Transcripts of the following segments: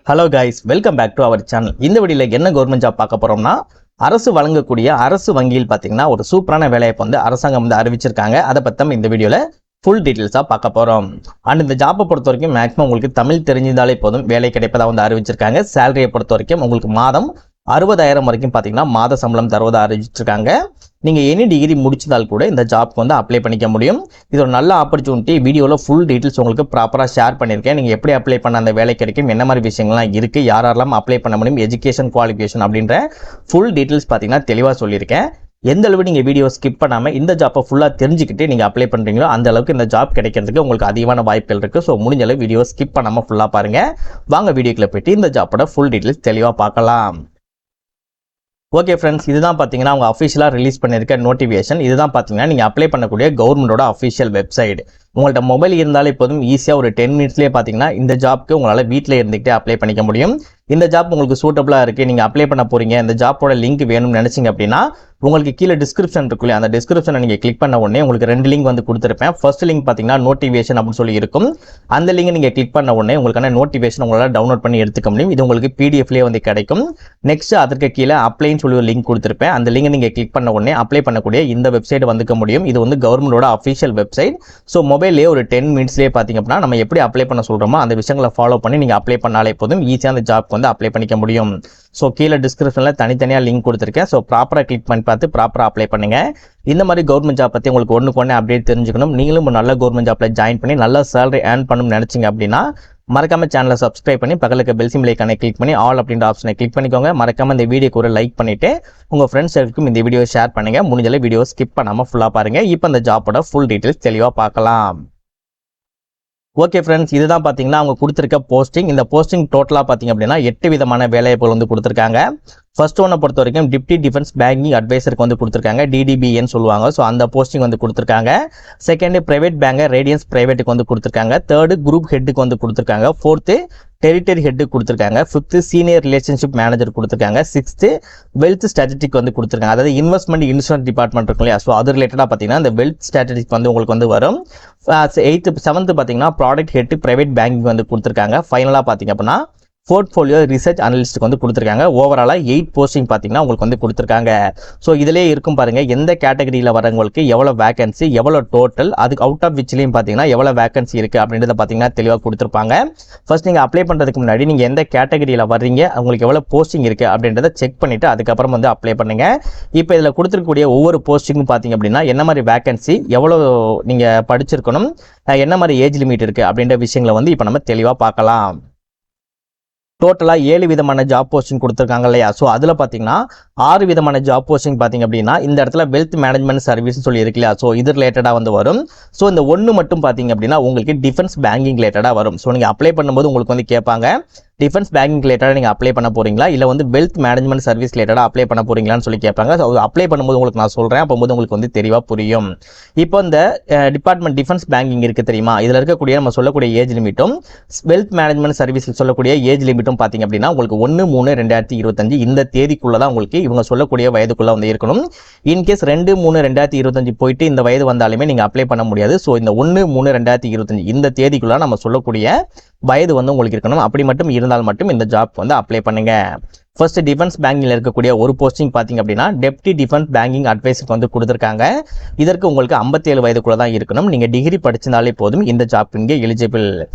Hello guys, welcome back to our channel. இந்த வீடியோவில் என்ன கவர்மெண்ட் ஜாப் பார்க்க போகிறோம்னா, அரசு வழங்கக்கூடிய அரசு வங்கியில் பார்த்தீங்கன்னா ஒரு சூப்பரான வேலைவாய்ப்பு வந்து அரசாங்கம் வந்து அறிவிச்சிருக்காங்க. அதை பற்றி இந்த வீடியோவில் ஃபுல் டீட்டெயில்ஸாக பார்க்க போகிறோம். அண்ட் இந்த ஜாப்பை பொறுத்த வரைக்கும் மேக்ஸிமம் உங்களுக்கு தமிழ் தெரிஞ்சிருந்தாலே போதும் வேலை கிடைப்பதாக வந்து அறிவிச்சிருக்காங்க. சேலரியை பொறுத்த வரைக்கும் உங்களுக்கு மாதம் 60,000 வரைக்கும் பார்த்தீங்கன்னா மாத சம்பளம் தருவதாக அறிவிச்சிருக்காங்க. நீங்கள் எனி டிகிரி முடிச்சதால் கூட இந்த ஜாப்க்கு வந்து அப்ளை பண்ணிக்க முடியும். இது ஒரு நல்ல ஆப்பர்ச்சுனிட்டி. வீடியோவில் ஃபுல் டீட்டெயில்ஸ் உங்களுக்கு ப்ராப்பராக ஷேர் பண்ணியிருக்கேன். நீங்கள் எப்படி அப்ளை பண்ண அந்த வேலை கிடைக்கும், என்ன மாதிரி விஷயங்கள்லாம் இருக்குது, யாரெல்லாம் அப்ளை பண்ண முடியும், எஜுகேஷன் குவாலிஃபிகேஷன் அப்படின்ற ஃபுல் டீட்டெயில்ஸ் பார்த்தீங்கன்னா தெளிவாக சொல்லியிருக்கேன். எந்த அளவு நீங்கள் வீடியோ ஸ்கிப் பண்ணாமல் இந்த ஜாப்பை ஃபுல்லாக தெரிஞ்சுக்கிட்டு நீங்கள் அப்ளை பண்ணுறீங்களோ அந்த அளவுக்கு இந்த ஜாப் கிடைக்கிறதுக்கு உங்களுக்கு அதிகமான வாய்ப்புகள் இருக்குது. ஸோ முடிஞ்ச அளவு வீடியோ ஸ்கிப் பண்ணாமல் ஃபுல்லாக பாருங்கள். வாங்க வீடியோக்குள்ள போய்ட்டு இந்த ஜாப்போட ஃபுல் டீட்டெயில்ஸ் தெளிவாக பார்க்கலாம். ஓகே ஃப்ரெண்ட்ஸ், இதுதான் பார்த்தீங்கன்னா அவங்க அஃபிஷியலாக ரிலீஸ் பண்ணியிருக்க நோட்டிஃபிகேஷன். இதுதான் பார்த்தீங்கன்னா நீங்கள் அப்ளை பண்ணக்கூடிய கவர்மெண்டோட அஃபிஷியல் வெப்சைட். உங்கள்கிட்ட மொபைல் இருந்தாலே போதும் ஈஸியாக ஒரு 10 மினிட்ஸ்லேயே பார்த்தீங்கன்னா இந்த ஜாப்க்கு உங்களால் வீட்டில் இருந்துக்கிட்டே அப்ளை பண்ணிக்க முடியும். இந்த ஜாப் உங்களுக்கு சூட்டபுளாக இருக்குது, நீங்கள் அப்ளை பண்ண போகிறீங்க, இந்த ஜாப்போட லிங்க் வேணும்னு நினச்சிங்க அப்படின்னா உங்களுக்கு கீழே டிஸ்கிரிப்ஷன் இருக்குல்லையே, அந்த டிஸ்கிரிப்ஷனை நீங்கள் கிளிக் பண்ண உடனே உங்களுக்கு 2 லிங்க் வந்து கொடுத்துருப்பேன். ஃபர்ஸ்ட் லிங்க் பார்த்தீங்கன்னா நோட்டிஃபிகேஷன் அப்படின்னு சொல்லி இருக்கும். அந்த லிங்கை நீங்கள் கிளிக் பண்ண உடனே உங்களுக்கான நோட்டிஃபிகேஷன் உங்களால் டவுன்லோட் பண்ணி எடுத்துக்க முடியும். இது உங்களுக்கு பிடிஎஃப்லேயே வந்து கிடைக்கும். நெக்ஸ்ட் அதற்கு கீழே அப்ளைன்னு சொல்லி ஒரு லிங்க் கொடுத்துருப்பேன். அந்த லிங்கை நீங்கள் கிளிக் பண்ண உடனே அப்ளை பண்ணக்கூடிய இந்த வெப்சைட் வந்துக்க முடியும். இது வந்து கவர்மெண்டோட அஃபிஷியல் வெப்சைட். ஸோ மொபைல்லேயே ஒரு 10 மினிட்ஸ்லேயே பார்த்தீங்க அப்படின்னா நம்ம எப்படி அப்ளை பண்ண சொல்கிறோமோ அந்த விஷயங்களை ஃபாலோ பண்ணி நீங்கள் அப்ளை பண்ணாலே போதும் ஈஸியாக அந்த ஜாப்க்கு வந்து அப்ளை பண்ணிக்க முடியும். ஸோ கீழே டிஸ்கிரிப்ஷனில் தனித்தனியாக லிங்க் கொடுத்துருக்கேன். ஸோ ப்ராப்பராக கிளிக் பண்ணி பார்த்து ப்ராப்பராக அப்ளை பண்ணுங்கள். இந்த மாதிரி கவர்மெண்ட் ஜாப் பற்றி உங்களுக்கு ஒன்றுக்கு அப்டேட் தெரிஞ்சுக்கணும், நீங்களும் ஒரு நல்ல கவர்மெண்ட் ஜாப்பில் ஜாயின் பண்ணி நல்ல சேலரி ஏர்ன் பண்ணணும்னு நினச்சிங்க அப்படின்னா மறக்காம சேனலை சப்ஸ்கிரைப் பண்ணி பக்கத்துக்கு பெல் சிம்பிள் ஐகானை கிளிக் பண்ணி ஆல் அப்படின்ற ஆப்ஷனை கிளிக் பண்ணிக்கோங்க. மறக்காம இந்த வீடியோக்கு ஒரு லைக் பண்ணிட்டு உங்கள் ஃப்ரெண்ட்ஸுக்கும் இந்த வீடியோ ஷேர் பண்ணுங்க. முடிஞ்சளவு வீடியோ ஸ்கிப் பண்ணாமல் ஃபுல்லாக பாருங்க. இப்போ இந்த ஜாப்போட ஃபுல் டீட்டெயில்ஸ் தெளிவாக பார்க்கலாம். ஓகே ஃப்ரெண்ட்ஸ், இதுதான் பார்த்தீங்கன்னா அவங்க கொடுத்துருக்க போஸ்டிங். இந்த போஸ்டிங் டோட்டலாக பார்த்தீங்க அப்படின்னா 8 விதமான வேலைவாய்ப்புகள் வந்து கொடுத்துருக்காங்க. ஃபர்ஸ்ட் ஒன்னை பொறுத்த வரைக்கும் டிப்டி டிஃபென்ஸ் பேங்கிங் அட்வைசருக்கு வந்து கொடுத்துருக்காங்க, டிடிபின்னு சொல்லுவாங்க. ஸோ அந்த போஸ்டிங் வந்து கொடுத்துருக்காங்க. செகண்ட் பிரைவேட் பேங்கர் ரேடியன்ஸ் பிரைவேட்டுக்கு வந்து கொடுத்துருக்காங்க. தேர்டு குரூப் ஹெட்டுக்கு வந்து கொடுத்துருக்காங்க. ஃபோர்த்து டெரிட்டரி ஹெட்டுக்கு கொடுத்துருக்காங்க. ஃபிஃப்த்து சீனியர் ரிலேஷன்ஷிப் மேனேஜர் கொடுத்துருக்காங்க. சிக்ஸ்த்து வெல்த் ஸ்ட்ராட்டஜிக் வந்து கொடுத்துருக்காங்க. அதாவது இன்வெஸ்ட்மெண்ட் இன்சூரன்ஸ் டிபார்ட்மெண்ட் இருக்கும் இல்லையா, ஸோ அது ரிலேட்டடாக பார்த்தீங்கன்னா இந்த வெல்த் ஸ்ட்ராட்டஜிக் வந்து உங்களுக்கு வந்து வரும். 7th பார்த்தீங்கன்னா ப்ராடக்ட் ஹெட் பிரைவேட் பேங்கிங் வந்து கொடுத்துருக்காங்க. ஃபைனலாக பார்த்தீங்க அப்படின்னா போர்ட்ஃபோலியோ ரிசர்ச் அனலிஸ்ட்டுக்கு வந்து கொடுத்துருக்காங்க. ஓவராலாக 8 போஸ்டிங் பார்த்தீங்கன்னா உங்களுக்கு வந்து கொடுத்துருக்காங்க. ஸோ இதிலே இருக்கும் பாருங்கள் எந்த கேட்டகரியில் வரவங்களுக்கு எவ்வளோ வேகன்சி, எவ்வளோ டோட்டல், அதுக்கு அவுட் ஆஃப் விச்லேயும் பார்த்தீங்கன்னா எவ்வளோ வேகன்சி இருக்குது அப்படின்றத பார்த்தீங்கன்னா தெளிவாக கொடுத்துருப்பாங்க. ஃபர்ஸ்ட் நீங்கள் அப்ளை பண்ணுறதுக்கு முன்னாடி நீங்கள் எந்த கேட்டகரியில் வர்றீங்க, உங்களுக்கு எவ்வளோ போஸ்டிங் இருக்குது அப்படின்றத செக் பண்ணிவிட்டு அதுக்கப்புறம் வந்து அப்ளை பண்ணுங்கள். இப்போ இதில் கொடுத்துருக்கக்கூடிய ஒவ்வொரு போஸ்டிங்கும் பார்த்தீங்க அப்படின்னா என்ன மாதிரி வேகன்சி, எவ்வளோ நீங்கள் படிச்சிருக்கணும், என்ன மாதிரி ஏஜ் லிமிட் இருக்குது அப்படின்ற விஷயங்களை வந்து இப்போ நம்ம தெளிவாக பார்க்கலாம். டோட்டலாக 7 விதமான ஜாப் போஸ்டிங் கொடுத்துருக்காங்க இல்லையா, ஸோ அதில் பார்த்தீங்கன்னா 6 விதமான ஜாப் போஸ்டிங் பார்த்தீங்க அப்படின்னா இந்த இடத்துல வெல்த் மேனேஜ்மெண்ட் சர்வீஸ் சொல்லி இருக்கு இல்லையா, ஸோ இது ரிலேட்டடாக வந்து வரும். ஸோ இந்த ஒன்று மட்டும் பார்த்தீங்க அப்படின்னா உங்களுக்கு டிஃபென்ஸ் பேங்கிங் ரிலேட்டடாக வரும். ஸோ நீங்கள் அப்ளை பண்ணும்போது உங்களுக்கு வந்து கேட்பாங்க டிஃபென்ஸ் பேங்கிங் ரிலேட்டடாக நீங்கள் அப்ளை பண்ண போகிறீங்களா, இல்லை வந்து வெல்த் மேனேஜ்மெண்ட் சர்வீஸ் ரிலேட்டடாக அப்ளை பண்ண போகிறீங்களான்னு சொல்லி கேட்பாங்க. ஸோ அப்ளை பண்ணும்போது உங்களுக்கு நான் சொல்கிறேன், அப்போது உங்களுக்கு வந்து தெளிவாக புரியும். இப்போ இந்த டிபார்ட்மெண்ட் டிஃபென்ஸ் பேங்கிங் இருக்குது தெரியுமா, இதில் இருக்கக்கூடிய நம்ம சொல்லக்கூடிய ஏஜ் லிமிட்டும் வெல்த் மேனேஜ்மெண்ட் சர்வீஸ் சொல்லக்கூடிய ஏஜ் லிமிட்டும் பார்த்தீங்க அப்படின்னா உங்களுக்கு 1/3/2025 இந்த தேதிக்குள்ளே தான் உங்களுக்கு இவங்க சொல்லக்கூடிய வயதுக்குள்ளே வந்து இருக்கணும். இன்கேஸ் 2/3/2025 போயிட்டு இந்த வயது வந்தாலுமே நீங்கள் அப்ளை பண்ண முடியாது. ஸோ இந்த 1/3/2025 இந்த தேதிக்குள்ளே நம்ம சொல்லக்கூடிய வயது வந்து உங்களுக்கு இருக்கணும். அப்படி மட்டும் இருந்தால் மட்டும் இந்த ஜாப் வந்து அப்ளை பண்ணுங்க. ஃபர்ஸ்ட் டிஃபென்ஸ் பேங்கிங்கில் இருக்கக்கூடிய ஒரு போஸ்டிங் பார்த்தீங்க அப்படின்னா டெப்டி டிஃபென்ஸ் பேங்கிங் அட்வைசருக்கு வந்து கொடுத்துருக்காங்க. இதற்கு உங்களுக்கு 57 வயதுக்குள்ள தான் இருக்கணும். நீங்கள் டிகிரி படிச்சிருந்தாலே போதும் இந்த ஜாப் இங்கே எலிஜிபிள்.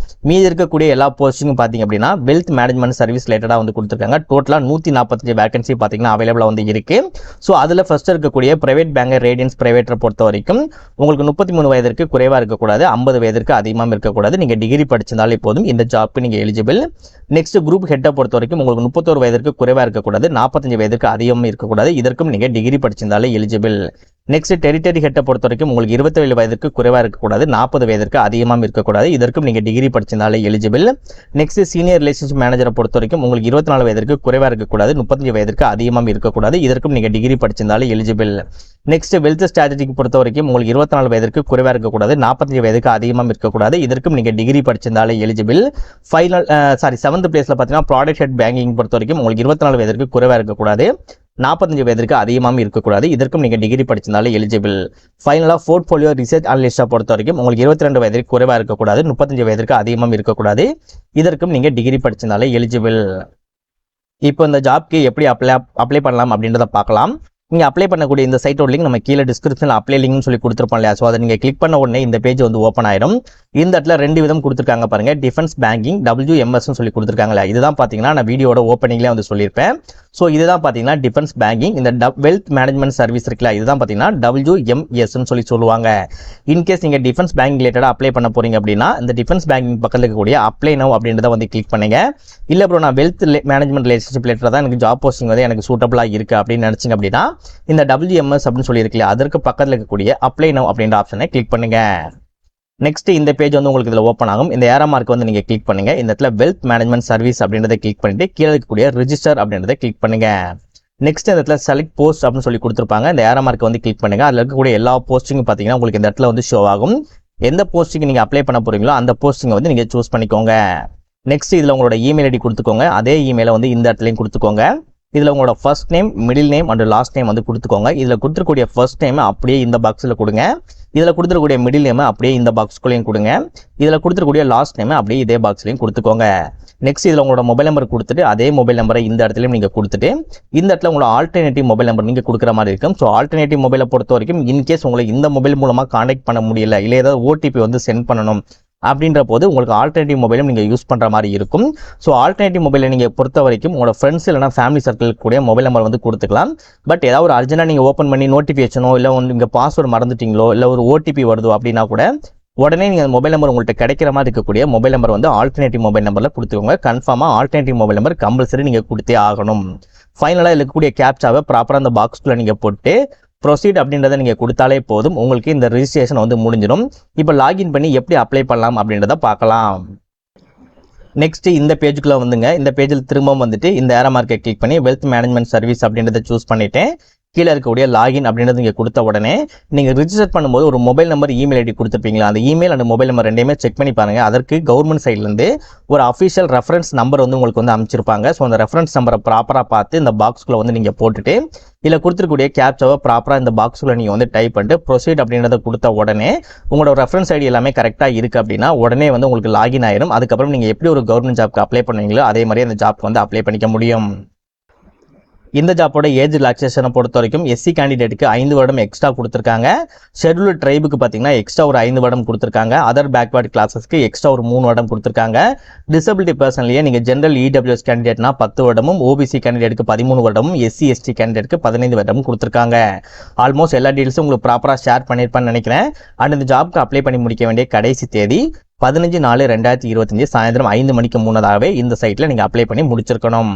மீதி இருக்கக்கூடிய எல்லா போஸ்டிங்கும் பார்த்தீங்க அப்படின்னா வெல்த் மேனேஜ்மெண்ட் சர்வீஸ் ரிலேட்டடாக வந்து கொடுத்துருக்காங்க. டோட்டலாக 145 வேகன்சி பார்த்தீங்கன்னா அவைலபிளாக வந்து இருக்கு. ஸோ அதில் ஃபர்ஸ்ட் இருக்கக்கூடிய பிரைவேட் பேங்கர் ரேடியன்ஸ் பிரைவேட்டை பொறுத்த வரைக்கும் உங்களுக்கு 33 வயதிற்கு குறைவாக இருக்கக்கூடாது, 50 வயதிற்கு அதிகமாக இருக்கக்கூடாது. நீங்கள் டிகிரி படிச்சிருந்தாலே போதும் இந்த ஜாப்க்கு நீங்கள் எலிஜிபிள். நெக்ஸ்ட் குரூப் ஹெட்டை பொறுத்த வரைக்கும் உங்களுக்கு 31 வயதிற்கு குறைவாக இருக்கக்கூடாது, 45 வயதிற்கு அதிகமாக இருக்கக்கூடாது. இதற்கும் நீங்கள் டிகிரி படிச்சிருந்தாலே எலிஜிபிள். நெக்ஸ்ட் டெரிட்டரி ஹெட்டை பொறுத்த வரைக்கும் உங்களுக்கு 27 வயதிற்கு குறைவாக இருக்கக்கூடாது, 40 வயதிற்கு அதிகமாக இருக்கக்கூடாது. இதற்கும் நீங்கள் டிகிரி படிச்சிருந்தாலே எலிஜிபிள். நெக்ஸ்ட் சீனியர் ரிலேஷன்ஷிப் மேனேஜரை பொறுத்த வரைக்கும் உங்களுக்கு 24 வயதிற்கு குறைவாக இருக்கக்கூடாது, 35 வயதிற்கு அதிகமாக இருக்கக்கூடாது. இதற்கும் நீங்கள் டிகிரி படிச்சிருந்தாலே எலிஜிபிள். நெக்ஸ்ட் வெல்த் ஸ்ட்ராட்டஜிக்கு பொறுத்த வரைக்கும் உங்களுக்கு 24 வயதிற்கு குறைவாக இருக்கக்கூடாது, 45 வயதுக்கு அதிகமாக இருக்கக்கூடாது. இதற்கும் நீங்கள் டிகிரி படிச்சிருந்தாலே எலிஜிபிள். ஃபைனல் 7th பிளேஸில் பார்த்தீங்கன்னா ப்ராடக்ட் ஹெட் பேங்கிங் பொறுத்த வரைக்கும் உங்களுக்கு 24 வயதிற்கு குறைவாக இருக்கக்கூடாது, 45 வயதிற்கு அதிகமாக இருக்கக்கூடாது. இதற்கும் நீங்கள் டிகிரி படிச்சிருந்தாலே எலிஜிபிள். ஃபைனலாக போர்ட்ஃபோலியோ ரிசர்ச் அனலிஸ்டாக பொறுத்த வரைக்கும் உங்களுக்கு 22 வயதிற்கு குறைவாக இருக்கக்கூடாது, 35 வயதிற்கு அதிகமாக இருக்கக்கூடாது. இதற்கும் நீங்கள் டிகிரி படிச்சிருந்தாலே எலிஜிபிள். இப்போ இந்த ஜாப்க்கு எப்படி அப்ளை பண்ணலாம் அப்படின்றத பார்க்கலாம். நீங்கள் அப்ளை பண்ணக்கூடிய இந்த சைட்டோட லிங்க் நம்ம கீழே டிஸ்கிரிப்ஷனில் அப்ளை லிங்க்னு சொல்லி கொடுத்துருப்போம் இல்லையா. ஸோ அதை நீங்கள் கிளிக் பண்ண உடனே இந்த பேஜ் வந்து ஓப்பன் ஆயிடும். இந்த இடத்துல 2 விதம் கொடுத்துருக்காங்க பாருங்க, டிஃபென்ஸ் பேங்கிங் WMSன்னு சொல்லி கொடுத்துருக்காங்களா. இதுதான் பார்த்தீங்கன்னா நான் வீடியோட ஓப்பனிங்லேயே வந்து சொல்லியிருப்பேன். ஸோ இதுதான் பார்த்தீங்கன்னா டிஃபென்ஸ் பேங்கிங். இந்த வெல்த் மேனேஜ்மெண்ட் சர்வீஸ் இருக்குல்ல, இதுதான் பார்த்தீங்கன்னா WMSன்னு சொல்லி சொல்லுவாங்க. இன்கேஸ் நீங்கள் டிஃபென்ஸ் பேங்கிங் ரிலேட்டடாக அப்ளை பண்ண போறீங்க அப்படின்னா இந்த டிஃபென்ஸ் பேங்கிங் பக்கத்தில் இருக்கக்கூடிய அப்ளை நவ் அப்படின்றத வந்து கிளிக் பண்ணுங்க. இல்லை ப்ரோ நான் வெல்த் மேனேஜ்மெண்ட் ரிலேஷன்ஷிப் ரிலேட்டடாக தான் எனக்கு ஜாப் போஸ்டிங் வந்து எனக்கு சூட்டபிளாக இருக்குது அப்படின்னு நினச்சிங்க அப்படின்னா இந்த WMS அப்படின்னு சொல்லி இருக்குல்ல, அதற்கு பக்கத்தில் இருக்கக்கூடிய அப்ளை நவ் அப்படின்ற ஆப்ஷனை கிளிக் பண்ணுங்க. நெக்ஸ்ட் இந்த பேஜ் வந்து உங்களுக்கு இதில் ஓப்பன் ஆகும். இந்த ஏரோ மார்க் வந்து நீங்கள் கிளிக் பண்ணுங்க. இந்த இடத்துல வெல்த் மேனேஜ்மெண்ட் சர்வீஸ் அப்படின்றத கிளிக் பண்ணிட்டு கீழே இருக்கக்கூடிய ரிஜிஸ்டர் அப்படின்றத கிளிக் பண்ணுங்க. நெக்ஸ்ட் இந்த இடத்துல செலக்ட் போஸ்ட் அப்படின்னு சொல்லி கொடுத்துருப்பாங்க. இந்த ஏரோ மார்க் வந்து கிளிக் பண்ணுங்க. அதில் இருக்கக்கூடிய எல்லா போஸ்டிங்கும் பார்த்தீங்கன்னா உங்களுக்கு இந்த இடத்துல வந்து ஷோ ஆகும். எந்த போஸ்டிங் நீங்கள் அப்ளை பண்ண போறீங்களோ அந்த போஸ்டிங்கை வந்து நீங்கள் சூஸ் பண்ணிக்கோங்க. நெக்ஸ்ட் இதில் உங்களோட இமெயில் ஐடி கொடுத்துக்கோங்க. அதே இமெயிலை வந்து இந்த இடத்துலையும் கொடுத்துக்கோங்க. இதில் உங்களோட first name, middle name and last name வந்து கொடுத்துக்கோங்க. இதில் கொடுத்துருக்கூடிய ஃபர்ஸ்ட் நேம் அப்படியே இந்த பாக்ஸில் கொடுங்க. இதில் கொடுத்துருக்கூடிய மிடில் நேம் அப்படியே இந்த பாக்ஸ்குள்ளேயும் கொடுங்க. இதில் கொடுத்துருக்கூடிய லாஸ்ட் நேம் அப்படியே இதே பாக்ஸ்லையும் கொடுத்துக்கோங்க. நெக்ஸ்ட் இதில் உங்களோட மொபைல் நம்பர் கொடுத்துட்டு அதே மொபைல் நம்பரை இந்த இடத்துலையும் நீங்கள் கொடுத்துட்டு இந்த இடத்துல உங்களோட ஆல்டர்னேட்டிவ் மொபைல் நம்பர் நீங்கள் கொடுக்குற மாதிரி இருக்கும். ஸோ ஆல்டர்னேட்டிவ் மொபைலை பொறுத்த வரைக்கும் இன்கேஸ் உங்களை இந்த மொபைல் மூலமாக கான்டாக்ட் பண்ண முடியல, இல்லை ஏதாவது OTP வந்து சென்ட் பண்ணணும் அப்படின்ற போது உங்களுக்கு ஆல்டர்னேட்டிவ் மொபைலும் நீங்கள் யூஸ் பண்ணுற மாதிரி இருக்கும். ஸோ ஆல்டர்னேட்டிவ் மொபைலை நீங்கள் பொறுத்த வரைக்கும் உங்களோட ஃப்ரெண்ட்ஸ் இல்லைனா ஃபேமிலி சர்க்கிள் கூட மொபைல் நம்பர் வந்து கொடுத்துக்கலாம். பட் ஏதாவது ஒரு அர்ஜென்ட்டாக நீங்கள் ஓப்பன் பண்ணி நோட்டிஃபிகேஷனோ இல்லை நீங்கள் பாஸ்வேர்டு மறந்துட்டீங்களோ இல்லை ஒரு OTP வருதோ அப்படின்னா கூட உடனே நீங்கள் மொபைல் நம்பர் உங்கள்கிட்ட கிடைக்கிற மாதிரி இருக்கக்கூடிய மொபைல் நம்பர் வந்து ஆல்டர்னேட்டிவ் மொபைல் நம்பரில் கொடுத்துக்கோங்க. கன்ஃபார்மாக ஆல்டர்னேட்டிவ் மொபைல் நம்பர் கம்பல்சரி நீங்கள் கொடுத்தே ஆகணும். ஃபைனலாக இருக்கக்கூடிய கேப்சாவை ப்ராப்பராக அந்த பாக்ஸ்குள்ளே நீங்கள் போட்டு ப்ரொசீட் அப்படின்றத நீங்கள் கொடுத்தாலே போதும், உங்களுக்கு இந்த ரிஜிஸ்ட்ரேஷன் வந்து முடிஞ்சிடும். இப்போ லாகின் பண்ணி எப்படி அப்ளை பண்ணலாம் அப்படின்றத பார்க்கலாம். நெக்ஸ்ட் இந்த பேஜுக்குள்ள வந்துங்க. இந்த பேஜில் திரும்பவும் வந்துட்டு இந்த ஏரோ மார்க்கை கிளிக் பண்ணி வெல்த் மேனேஜ்மெண்ட் சர்வீஸ் அப்படின்றத சூஸ் பண்ணிட்டேன். கீழே இருக்கக்கூடிய லாகின் அப்படின்றது நீங்கள் கொடுத்த உடனே நீங்கள் ரிஜிஸ்டர் பண்ணும்போது ஒரு மொபைல் நம்பர், இமெயில் ஐடி கொடுத்துருப்பீங்களா, அந்த இமெயில் அண்ட் மொபைல் நம்பர் ரெண்டையுமே செக் பண்ணி பாருங்க. அதற்கு கவர்மெண்ட் சைட்லேருந்து ஒரு அஃபிஷியல் ரெஃபரன்ஸ் நம்பர் வந்து உங்களுக்கு வந்து அமைச்சிருப்பாங்க. ஸோ அந்த ரெஃபரன்ஸ் நம்பரை ப்ராப்பராக பார்த்து இந்த பாக்ஸ்குள்ளே வந்து நீங்கள் போட்டுட்டு இதில் கொடுத்துருக்கூடிய கேப்சாவை ப்ராப்பராக இந்த பாக்ஸ்குள்ளே நீங்கள் வந்து டைப் பண்ணிட்டு ப்ரொசீட் அப்படின்றத கொடுத்த உடனே உங்களோட ரெஃபரன்ஸ் ஐடி எல்லாமே கரெக்டாக இருக்குது அப்படின்னா உடனே வந்து உங்களுக்கு லாகின் ஆயிடும். அதுக்கப்புறம் நீங்கள் எப்படி ஒரு கவர்மெண்ட் ஜாப்க்கு அப்ளை பண்ணுவீங்களோ அதே மாதிரி அந்த ஜாப்க்கு வந்து அப்ளை பண்ணிக்க முடியும். இந்த ஜாப்போட ஏஜ் ரிலாக்ஸேஷனை பொறுத்த வரைக்கும் SC கேண்டிடேட்டுக்கு 5 வருடம் எக்ஸ்ட்ரா கொடுத்துருக்காங்க. ஷெட்யூல்டு ட்ரைபுக்கு பார்த்தீங்கன்னா எக்ஸ்ட்ரா ஒரு 5 வருடம் கொடுத்துருக்காங்க. அதர் பேக்வர்ட் கிளாஸஸ்க்கு எக்ஸ்ட்ரா ஒரு 3 வருடம் கொடுத்துருக்காங்க. டிசபிலிட்டி பர்சன்லேயே நீங்கள் ஜென்ரல் EWS கேண்டிடேட்னா 10 வருடமும், OBC கேண்டிடேட்டுக்கு 13 வருடமும், SC ST கேண்டிடேட்டுக்கு 15 வருடமும் கொடுத்துருக்காங்க. ஆல்மோஸ்ட் எல்லா டீட்டெயில்ஸும் உங்களுக்கு ப்ராப்பராக ஷேர் பண்ணியிருப்பேன்னு நினைக்கிறேன். அண்ட் இந்த ஜாப்க்கு அப்ளை பண்ணி முடிக்க வேண்டிய கடைசி தேதி 15/4/2025 சாயந்தரம் 5 மணிக்கு முன்னதாகவே இந்த சைட்டில் நீங்கள் அப்ளை பண்ணி முடிச்சிருக்கணும்.